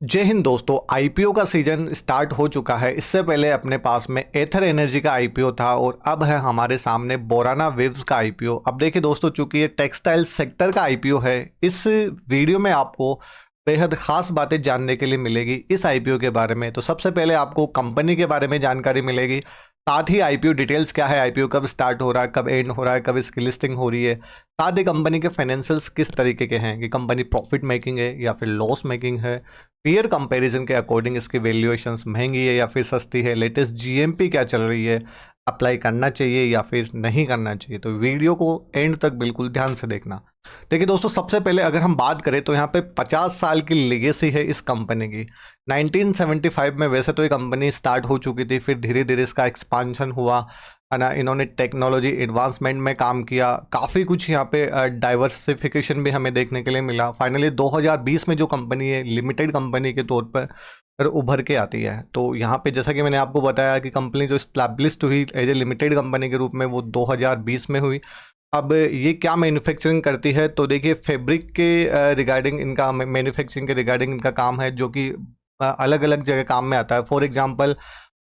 जय हिंद दोस्तों। आईपीओ का सीजन स्टार्ट हो चुका है। इससे पहले अपने पास में एथर एनर्जी का आईपीओ था और अब है हमारे सामने बोराना वेव्स का आईपीओ। अब देखिए दोस्तों, चूंकि ये टेक्सटाइल सेक्टर का आईपीओ है, इस वीडियो में आपको बेहद खास बातें जानने के लिए मिलेगी इस आईपीओ के बारे में। तो सबसे पहले आपको कंपनी के बारे में जानकारी मिलेगी, साथ ही आईपीओ डिटेल्स क्या है, आईपीओ कब स्टार्ट हो रहा है, कब एंड हो रहा है, कब इसकी लिस्टिंग हो रही है, साथ ही कंपनी के फाइनेंशियल्स किस तरीके के हैं कि कंपनी प्रॉफिट मेकिंग है या फिर लॉस मेकिंग है, पीयर कंपैरिजन के अकॉर्डिंग इसकी वैल्यूएशंस महंगी है या फिर सस्ती है, लेटेस्ट जीएमपी क्या चल रही है, अप्लाई करना चाहिए या फिर नहीं करना चाहिए। तो वीडियो को एंड तक बिल्कुल ध्यान से देखना। देखिए दोस्तों, सबसे पहले अगर हम बात करें तो यहाँ पे 50 साल की लेगेसी है इस कंपनी की। 1975 में वैसे तो ये कंपनी स्टार्ट हो चुकी थी, फिर धीरे धीरे इसका एक्सपांशन हुआ है ना। इन्होंने टेक्नोलॉजी एडवांसमेंट में काम किया, काफ़ी कुछ यहाँ पे डाइवर्सिफिकेशन भी हमें देखने के लिए मिला। फाइनली 2020 में जो कंपनी है लिमिटेड कंपनी के तौर पर उभर के आती है। तो यहाँ पे जैसा कि मैंने आपको बताया कि कंपनी जो इस्टेब्लिश्ड हुई एज ए लिमिटेड कंपनी के रूप में वो 2020 में हुई। अब ये क्या मैन्युफैक्चरिंग करती है, तो देखिए फैब्रिक के रिगार्डिंग इनका, मैन्युफैक्चरिंग के रिगार्डिंग इनका काम है, जो कि अलग अलग जगह काम में आता है। For example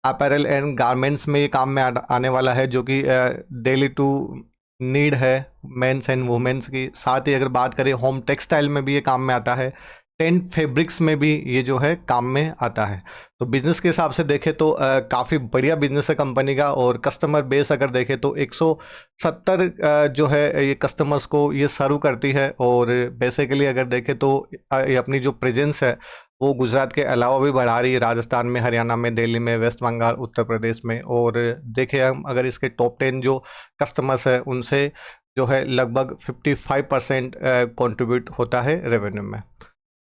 apparel and garments में ये काम में आने वाला है, जो कि डेली टू नीड है मेंस एंड वुमेन्स की। साथ ही अगर बात करें होम टेक्सटाइल में भी ये काम में आता है, टेंट फैब्रिक्स में भी ये जो है काम में आता है। तो बिज़नेस के हिसाब से देखें तो काफ़ी बढ़िया बिजनेस है कंपनी का। और कस्टमर बेस अगर देखें तो 170 जो है ये कस्टमर्स को ये सर्व करती है। और बेसिकली अगर देखें तो ये अपनी जो प्रेजेंस है वो गुजरात के अलावा भी बढ़ा रही है, राजस्थान में, हरियाणा में, दिल्ली में, वेस्ट बंगाल, उत्तर प्रदेश में। और देखें हम अगर इसके टॉप 10 जो कस्टमर्स हैं उनसे जो है लगभग 55% कॉन्ट्रीब्यूट होता है रेवेन्यू में।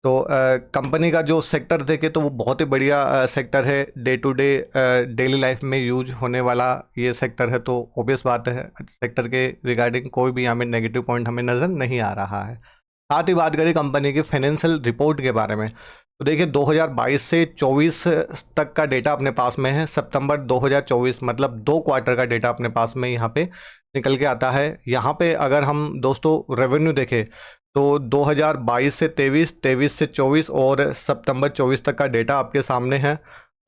तो कंपनी का जो सेक्टर देखे तो वो बहुत ही बढ़िया सेक्टर है, day to day daily life में यूज होने वाला ये सेक्टर है। तो ऑब्वियस बात है सेक्टर के रिगार्डिंग कोई भी हमें नेगेटिव पॉइंट हमें नज़र नहीं आ रहा है। साथ ही बात करें कंपनी के फाइनेंशियल रिपोर्ट के बारे में, तो देखिए 2022 से 24 तक का डेटा अपने पास में है। सितंबर 2024 मतलब 2 क्वार्टर का डेटा अपने पास में यहाँ पे निकल के आता है। यहाँ पे अगर हम दोस्तों रेवेन्यू देखें तो 2022 से 23, 23 से 24 और सितंबर 24 तक का डेटा आपके सामने है।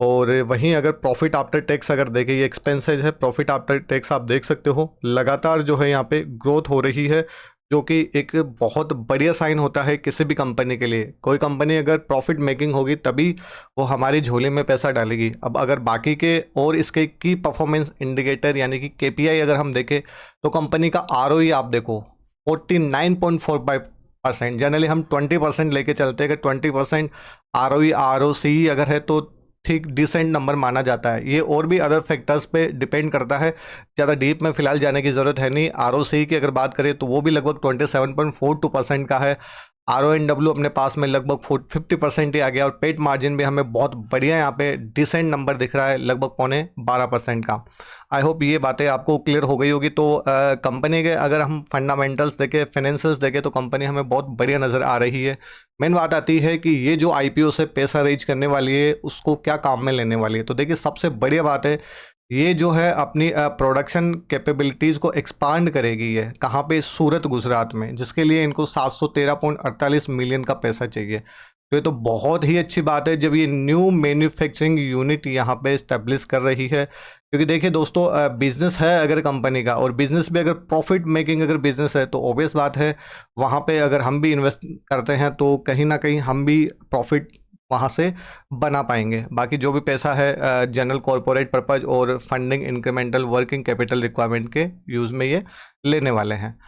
और वहीं अगर प्रॉफिट आफ्टर टैक्स अगर देखें, ये एक्सपेंसेज है, प्रॉफिट आफ्टर टैक्स आप देख सकते हो लगातार जो है यहाँ पे ग्रोथ हो रही है, जो कि एक बहुत बढ़िया साइन होता है किसी भी कंपनी के लिए। कोई कंपनी अगर प्रॉफिट मेकिंग होगी तभी वो हमारी झोली में पैसा डालेगी। अब अगर बाकी के और इसके की परफॉर्मेंस इंडिकेटर यानी कि केपीआई अगर हम देखें तो कंपनी का आरओई आप देखो 49.45%। जनरली हम 20% लेके चलते हैं कि 20% आरओई आरओसी अगर है तो ठीक डिसेंट नंबर माना जाता है। ये और भी अदर फैक्टर्स पे डिपेंड करता है, ज़्यादा डीप में फिलहाल जाने की ज़रूरत है नहीं। आरओसी की अगर बात करें तो वो भी लगभग 27.42% का है। आर ओ एन डब्ल्यू अपने पास में लगभग 50% ही आ गया। और पेट मार्जिन भी हमें बहुत बढ़िया यहाँ पे डिसेंट नंबर दिख रहा है, लगभग 12.25% का। आई होप ये बातें आपको क्लियर हो गई होगी। तो कंपनी के अगर हम फंडामेंटल्स देखें, फाइनेंशियल्स देखें तो कंपनी हमें बहुत बढ़िया नज़र आ रही है। मेन बात आती है कि ये जो आईपीओ से पैसा रेज करने वाली है उसको क्या काम में लेने वाली है। तो देखिए सबसे बढ़िया बात है, ये जो है अपनी प्रोडक्शन कैपेबिलिटीज़ को एक्सपांड करेगी। है कहाँ पे? सूरत गुजरात में, जिसके लिए इनको 713.48 मिलियन का पैसा चाहिए। तो ये तो बहुत ही अच्छी बात है जब ये न्यू मैन्युफैक्चरिंग यूनिट यहाँ पे इस्टेब्लिश कर रही है। क्योंकि देखिए दोस्तों, बिजनेस है अगर कंपनी का, और बिजनेस भी अगर प्रॉफिट मेकिंग अगर बिजनेस है तो ऑब्वियस बात है वहाँ पे अगर हम भी इन्वेस्ट करते हैं तो कहीं ना कहीं हम भी प्रॉफिट वहाँ से बना पाएंगे। बाकी जो भी पैसा है जनरल कॉरपोरेट पर्पज और funding incremental working capital requirement के यूज़ में ये लेने वाले हैं।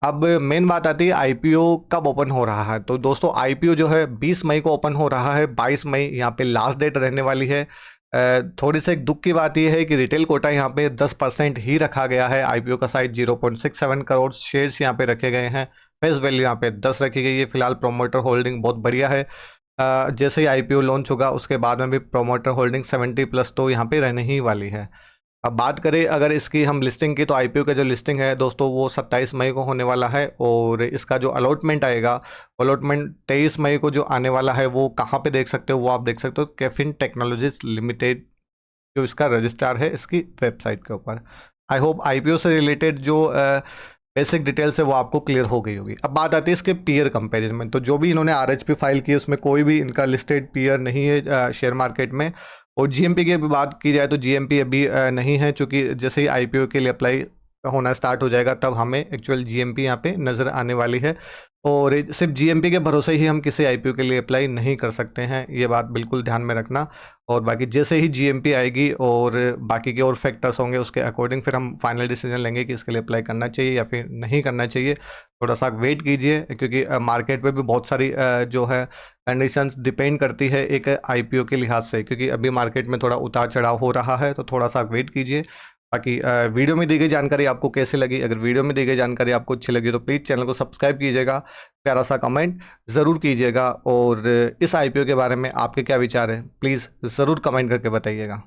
अब मेन बात आती है आईपीओ कब ओपन हो रहा है। तो दोस्तों आईपीओ जो है 20 मई को ओपन हो रहा है। 22 मई यहाँ पे लास्ट डेट रहने वाली है। थोड़ी सी एक दुख की बात यह है कि रिटेल कोटा यहाँ पे 10% ही रखा गया है। आईपीओ का साइज 0.67 करोड़ शेयर्स यहाँ पे रखे गए हैं। फेस वैल्यू यहाँ पे 10 रखी गई है। फिलहाल प्रोमोटर होल्डिंग बहुत बढ़िया है। जैसे ही आईपीओ लॉन्च होगा उसके बाद में भी प्रोमोटर होल्डिंग 70+ तो यहाँ पे रहने ही वाली है। अब बात करें अगर इसकी हम लिस्टिंग की, तो आईपीओ का जो लिस्टिंग है दोस्तों वो 27 मई को होने वाला है। और इसका जो अलॉटमेंट आएगा, अलॉटमेंट 23 मई को जो आने वाला है, वो कहाँ पे देख सकते हो? वो आप देख सकते हो कैफिन टेक्नोलॉजीज लिमिटेड जो इसका रजिस्ट्रार है इसकी वेबसाइट के ऊपर। आई होप आईपीओ से रिलेटेड जो बेसिक डिटेल्स है वो आपको क्लियर हो गई होगी। अब बात आती है इसके पीयर कंपैरिजन में। तो जो भी इन्होंने आरएचपी फाइल की उसमें कोई भी इनका लिस्टेड पीयर नहीं है शेयर मार्केट में। और जीएमपी की भी बात की जाए तो जीएमपी अभी नहीं है, चूँकि जैसे ही आईपीओ के लिए अप्लाई होना स्टार्ट हो जाएगा तब हमें एक्चुअल जीएमपी यहाँ पे नज़र आने वाली है। और सिर्फ जीएमपी के भरोसे ही हम किसी आईपीओ के लिए अप्लाई नहीं कर सकते हैं, ये बात बिल्कुल ध्यान में रखना। और बाकी जैसे ही जीएमपी आएगी और बाकी के और फैक्टर्स होंगे उसके अकॉर्डिंग फिर हम फाइनल डिसीजन लेंगे कि इसके लिए अप्लाई करना चाहिए या फिर नहीं करना चाहिए। थोड़ा सा वेट कीजिए, क्योंकि मार्केट पे भी बहुत सारी जो है कंडीशंस डिपेंड करती है एक आईपीओ के लिहाज से, क्योंकि अभी मार्केट में थोड़ा उतार चढ़ाव हो रहा है, तो थोड़ा सा वेट कीजिए। बाकी वीडियो में दी गई जानकारी आपको कैसे लगी? अगर वीडियो में दी गई जानकारी आपको अच्छी लगी तो प्लीज़ चैनल को सब्सक्राइब कीजिएगा, प्यारा सा कमेंट ज़रूर कीजिएगा, और इस आईपीओ के बारे में आपके क्या विचार हैं प्लीज़ ज़रूर कमेंट करके बताइएगा।